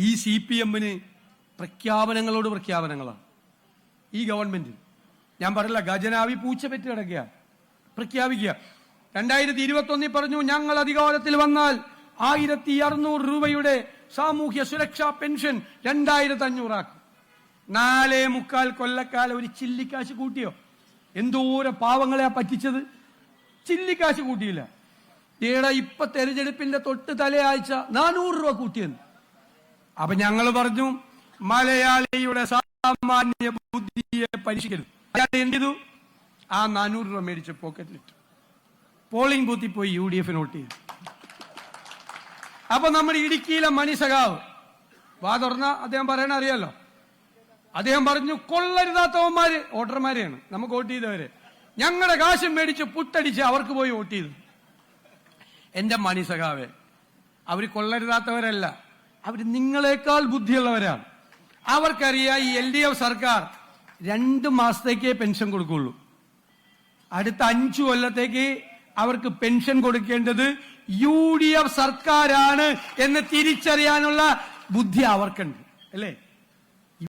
ഈ CPM-ന് പ്രഖ്യാപനങ്ങളോട് പ്രഖ്യാപനങ്ങളാണ്. ഈ ഗവൺമെന്റ് ഞാൻ പറയില്ല, ഖജനാവി പൂച്ച പെറ്റ് കിടക്കുക, പ്രഖ്യാപിക്കുക. 2021 പറഞ്ഞു ഞങ്ങൾ അധികാരത്തിൽ വന്നാൽ 1600 രൂപയുടെ സാമൂഹ്യ സുരക്ഷാ പെൻഷൻ 2500 ആക്കും. 4.25 കൊല്ലക്കാലം ഒരു ചില്ലിക്കാശ് കൂട്ടിയോ? എന്തോരം പാവങ്ങളെയാ പറ്റിച്ചത്. ചില്ലിക്കാശ് കൂട്ടിയില്ല. ഇപ്പൊ തെരഞ്ഞെടുപ്പിന്റെ തൊട്ട് തലയാഴ്ച 400 രൂപ കൂട്ടിയെന്ന്. അപ്പൊ ഞങ്ങൾ പറഞ്ഞു മലയാളിയുടെ സാമാന്യ ബുദ്ധിയെ പരീക്ഷിക്കരുത്. എന്ത് ചെയ്തു? ആ 400 രൂപ മേടിച്ച് പോക്കറ്റിലിട്ടു. പോളിംഗ് ബൂത്തിൽ പോയി UDF വോട്ട് ചെയ്തു. അപ്പൊ നമ്മുടെ ഇടുക്കിയിലെ മണി സഖാവ് വാ തുറന്ന അദ്ദേഹം പറയണ അറിയാലോ. അദ്ദേഹം പറഞ്ഞു കൊള്ളരുതാത്തവന്മാര് വോട്ടർമാരെയാണ് നമുക്ക് വോട്ട് ചെയ്തവര്, ഞങ്ങളുടെ കാശും മേടിച്ച് പുട്ടടിച്ച് അവർക്ക് പോയി വോട്ട് ചെയ്തു. എന്റെ മണി സഖാവെ, അവര് കൊള്ളരുതാത്തവരല്ല, അവര് നിങ്ങളെക്കാൾ ബുദ്ധിയുള്ളവരാണ്. അവർക്കറിയാം ഈ LDF സർക്കാർ 2 മാസത്തേക്കേ പെൻഷൻ കൊടുക്കുള്ളൂ. അടുത്ത 5 കൊല്ലത്തേക്ക് അവർക്ക് പെൻഷൻ കൊടുക്കേണ്ടത് UDF സർക്കാരാണ് എന്ന് തിരിച്ചറിയാനുള്ള ബുദ്ധി അവർക്കുണ്ട്, അല്ലേ?